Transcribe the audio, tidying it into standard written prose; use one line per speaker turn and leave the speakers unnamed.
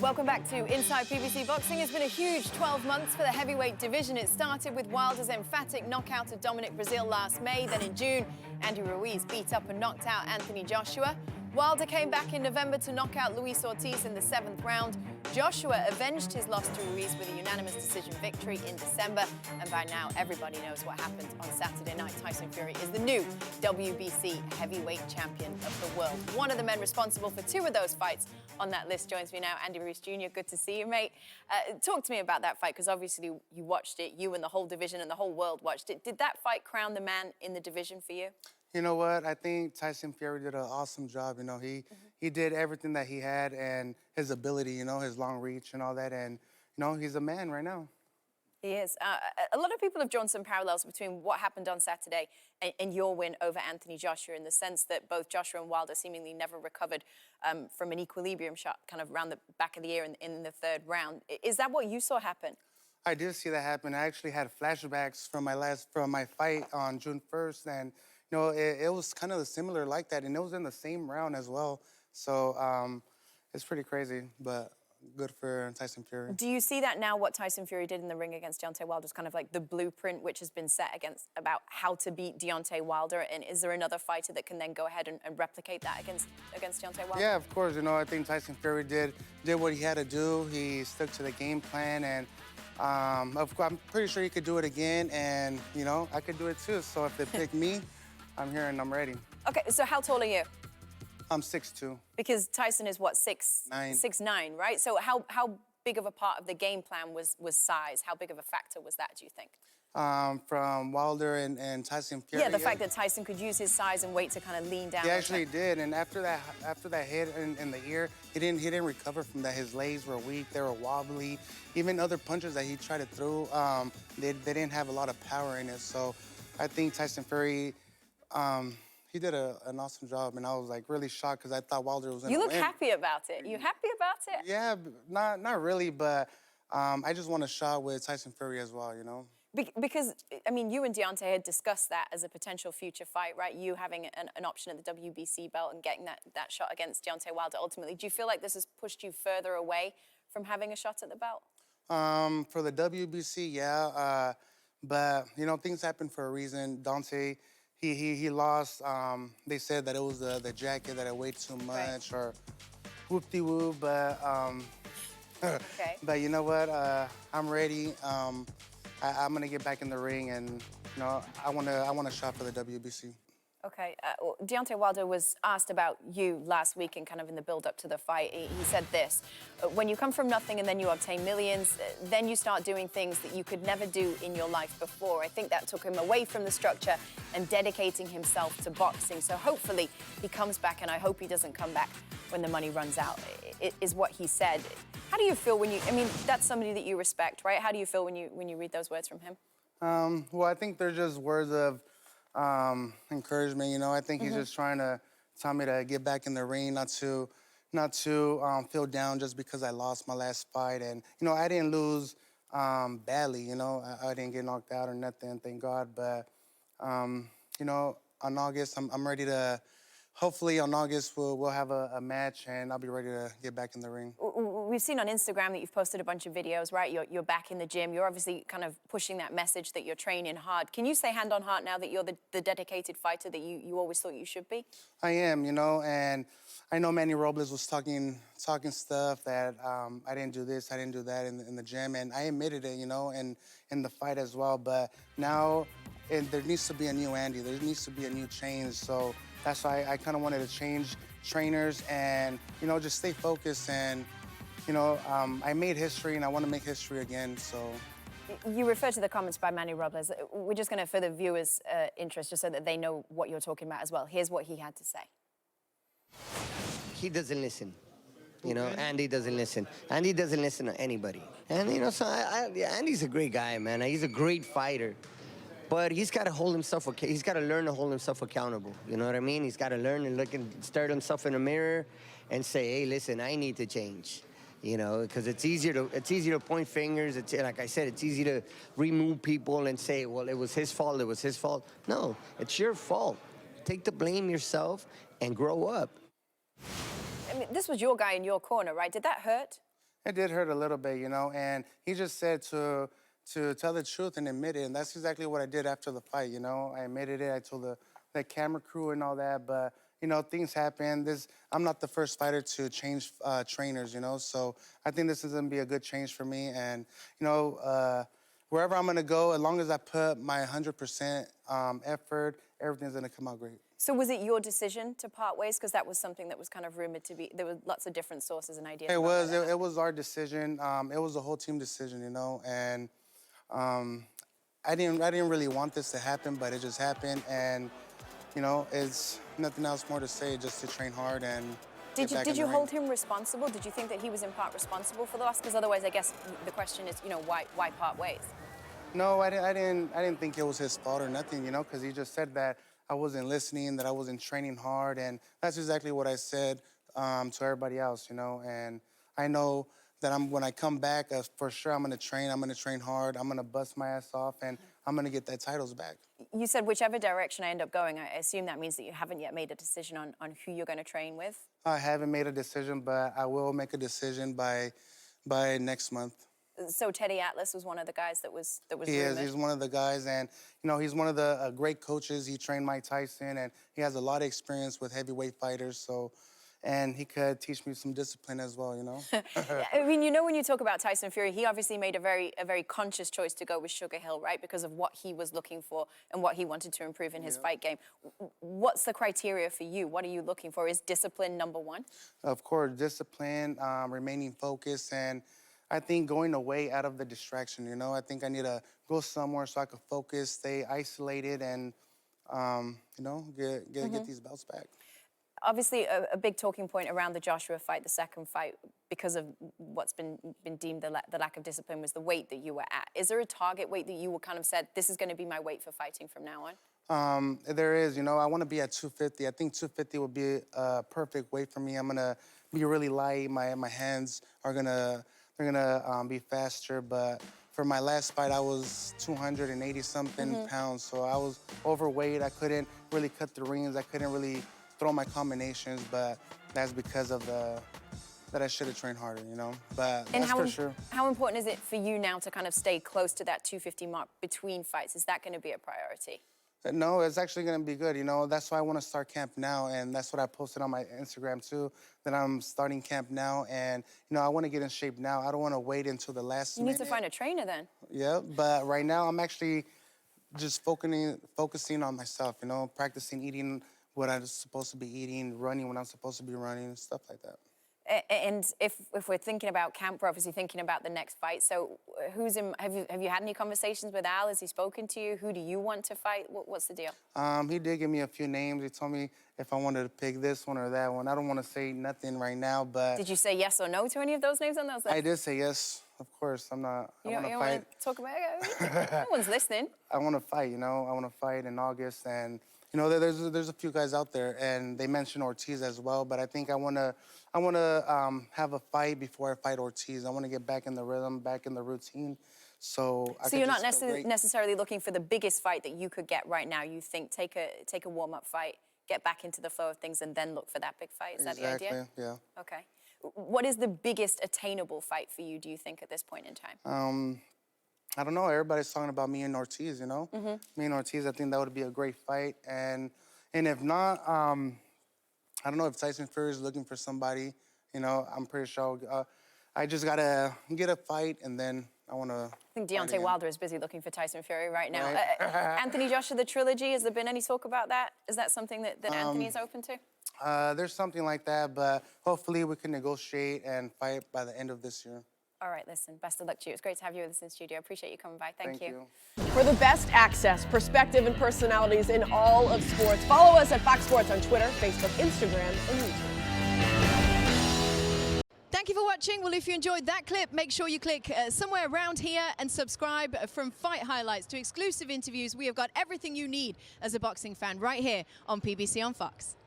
Welcome back to Inside PBC Boxing. It's been a huge 12 months for the heavyweight division. It started with Wilder's emphatic knockout of Dominic Breazeale last May. Then in June, Andy Ruiz beat up and knocked out Anthony Joshua. Wilder came back in November to knock out Luis Ortiz in the 7th round. Joshua avenged his loss to Ruiz with a unanimous decision victory in December. And by now, everybody knows what happened on Saturday night. Tyson Fury is the new WBC heavyweight champion of the world. One of the men responsible for 2 of those fights on that list joins me now, Andy Ruiz Jr. Good to see you, mate. Talk to me about that fight, because obviously you watched it, you and the whole division and the whole world watched it. Did that fight crown the man in the division for you?
You know what? I think Tyson Fury did an awesome job. You know, he did everything that he had and his ability, you know, his long reach and all that. And, you know, he's a man right now.
He is. A lot of people have drawn some parallels between what happened on Saturday and your win over Anthony Joshua, in the sense that both Joshua and Wilder seemingly never recovered from an equilibrium shot kind of around the back of the ear in the 3rd round. Is that what you saw happen?
I did see that happen. I actually had flashbacks from my fight on June 1st, and you know, it was kind of similar like that, and it was in the same round as well. So it's pretty crazy, but good for Tyson Fury.
Do you see that now, what Tyson Fury did in the ring against Deontay Wilder is kind of like the blueprint which has been set about how to beat Deontay Wilder? And is there another fighter that can then go ahead and replicate that against Deontay Wilder?
Yeah, of course. You know, I think Tyson Fury did what he had to do. He stuck to the game plan, and I'm pretty sure he could do it again. And, you know, I could do it too. So if they pick me, I'm here and I'm ready. Okay,
so how tall are you?
I'm 6'2".
Because Tyson is what, 6'9", right? So how big of a part of the game plan was size? How big of a factor was that, do you think?
From Wilder and Tyson Fury.
Yeah, the fact that Tyson could use his size and weight to kind of lean down.
He actually did, and after that hit in the ear, he didn't recover from that. His legs were weak, they were wobbly. Even other punches that he tried to throw, they didn't have a lot of power in it. So I think Tyson Fury, he did an awesome job, and I was like really shocked because I thought Wilder was gonna win.
You look happy about it. You happy about it?
Yeah, not really, but I just want a shot with Tyson Fury as well, you know?
Because, I mean, you and Deontay had discussed that as a potential future fight, right? You having an option at the WBC belt and getting that shot against Deontay Wilder ultimately. Do you feel like this has pushed you further away from having a shot at the belt?
For the WBC, yeah. But, you know, things happen for a reason. Deontay, he lost. They said that it was the jacket, that it weighed too much, or whoop-de-whoop, but
okay.
But you know what? I'm ready. I'm gonna get back in the ring, and you know, I want a shot for the WBC.
Okay. Deontay Wilder was asked about you last week and kind of in the build-up to the fight. He said this: when you come from nothing and then you obtain millions, then you start doing things that you could never do in your life before. I think that took him away from the structure and dedicating himself to boxing. So hopefully he comes back, and I hope he doesn't come back when the money runs out, is what he said. How do you feel when you, I mean, that's somebody that you respect, right? How do you feel when you read those words from him?
Well, I think they're just words of encouragement, you know. I think he's just trying to tell me to get back in the ring, not to feel down just because I lost my last fight. And, you know, I didn't lose badly, you know. I didn't get knocked out or nothing, thank God. But, you know, on August, I'm ready to, hopefully on August we'll have a match, and I'll be ready to get back in the ring.
We've seen on Instagram that you've posted a bunch of videos, right? You're back in the gym. You're obviously kind of pushing that message that you're training hard. Can you say hand on heart now that you're the dedicated fighter that you always thought you should be? I
am, you know, and I know Manny Robles was talking stuff that I didn't do this, I didn't do that in the gym, and I admitted it, you know, and in the fight as well. But now there needs to be a new Andy. There needs to be a new change. So that's why I kind of wanted to change trainers and, you know, just stay focused. And, you know, I made history, and I want to make history again, so.
You refer to the comments by Manny Robles. We're just going to, for the viewers' interest, just so that they know what you're talking about as well. Here's what he had to say.
He doesn't listen. You know, Andy doesn't listen. Andy doesn't listen to anybody. And, you know, so Andy's a great guy, man. He's a great fighter. But he's got to hold himself, he's got to learn to hold himself accountable. You know what I mean? He's got to learn and look and stare at himself in the mirror and say, hey, listen, I need to change. You know, because it's easier to point fingers. It's, like I said, it's easy to remove people and say, well, it was his fault, it was his fault. No, it's your fault. Take the blame yourself and grow up.
I mean, this was your guy in your corner, right? Did that hurt?
It did hurt a little bit, you know, and he just said to tell the truth and admit it, and that's exactly what I did after the fight, you know. I admitted it. I told the camera crew and all that, but, you know, things happen. I'm not the first fighter to change trainers, you know, so I think this is going to be a good change for me, and, you know, wherever I'm going to go, as long as I put my 100% effort, everything's going to come out great.
So was it your decision to part ways? Because that was something that was kind of rumored to be, there were lots of different sources and ideas.
It was our decision. It was a whole team decision, you know, and I didn't really want this to happen, but it just happened, and, you know, it's nothing else more to say, just to train hard and
Did you hold him responsible? Did you think that he was in part responsible for the loss? Because otherwise, I guess the question is, you know, why part ways?
No, I didn't think it was his fault or nothing, you know, because he just said that I wasn't listening, that I wasn't training hard, and that's exactly what I said to everybody else, you know. And I know that when I come back, for sure I'm going to train hard, I'm going to bust my ass off, and I'm going to get that titles back.
You said whichever direction I end up going, I assume that means that you haven't yet made a decision on who you're going to train with?
I haven't made a decision, but I will make a decision by next month.
So Teddy Atlas was one of the guys that was
He
rumored.
is. He's one of the guys, and you know, he's one of the great coaches. He trained Mike Tyson, and he has a lot of experience with heavyweight fighters. So, and he could teach me some discipline as well. You know.
I mean, you know, when you talk about Tyson Fury, he obviously made a very conscious choice to go with Sugar Hill, right? Because of what he was looking for and what he wanted to improve in his fight game. What's the criteria for you? What are you looking for? Is discipline number one?
Of course, discipline, remaining focused, and I think going away out of the distraction, you know. I think I need to go somewhere so I can focus, stay isolated, and, you know, get these belts back.
Obviously, a big talking point around the Joshua fight, the second fight, because of what's been deemed the lack of discipline, was the weight that you were at. Is there a target weight that you were kind of said, this is going to be my weight for fighting from now on?
There is, you know, I want to be at 250. I think 250 would be a perfect weight for me. I'm going to be really light. My hands are going to... They're gonna be faster, but for my last fight, I was 280-something pounds, so I was overweight. I couldn't really cut the rings. I couldn't really throw my combinations, but that's because of that I should have trained harder, you know. But that's for sure.
How important is it for you now to kind of stay close to that 250 mark between fights? Is that going to be a priority?
No, it's actually going to be good, you know. That's why I want to start camp now, and that's what I posted on my Instagram, too, that I'm starting camp now, and, you know, I want to get in shape now. I don't want to wait until the last minute.
You need to find a trainer, then.
Yeah, but right now I'm actually just focusing on myself, you know, practicing eating what I'm supposed to be eating, running when I'm supposed to be running, stuff like that.
And if we're thinking about camp, we're obviously thinking about the next fight. So have you had any conversations with Al? Has he spoken to you? Who do you want to fight? What's the deal?
He did give me a few names. He told me if I wanted to pick this one or that one. I don't want to say nothing right now, but...
Did you say yes or no to any of those names on those lists?
I did say yes, of course. I'm not...
You don't want to talk about it? No one's listening.
I want to fight, you know. I want to fight in August, and... You know, there's a few guys out there, and they mentioned Ortiz as well. But I think I wanna have a fight before I fight Ortiz. I want to get back in the rhythm, back in the routine. So
you're not necessarily looking for the biggest fight that you could get right now. You think take a warm-up fight, get back into the flow of things, and then look for that big fight. Is that the idea?
Exactly. Yeah.
Okay. What is the biggest attainable fight for you, do you think, at this point in time?
I don't know. Everybody's talking about me and Ortiz, you know? Me and Ortiz, I think that would be a great fight. And if not, I don't know if Tyson Fury is looking for somebody. You know, I'm pretty sure I just got to get a fight, and then I want to...
I think Deontay Wilder is busy looking for Tyson Fury right now.
Right.
Anthony Joshua, the trilogy, has there been any talk about that? Is that something that Anthony is open to?
There's something like that, but hopefully we can negotiate and fight by the end of this year.
All right, listen, best of luck to you. It's great to have you with us in studio. Appreciate you coming by. Thank you.
For the best access, perspective, and personalities in all of sports, follow us at Fox Sports on Twitter, Facebook, Instagram, and YouTube.
Thank you for watching. Well, if you enjoyed that clip, make sure you click somewhere around here and subscribe. From fight highlights to exclusive interviews, we have got everything you need as a boxing fan right here on PBC on Fox.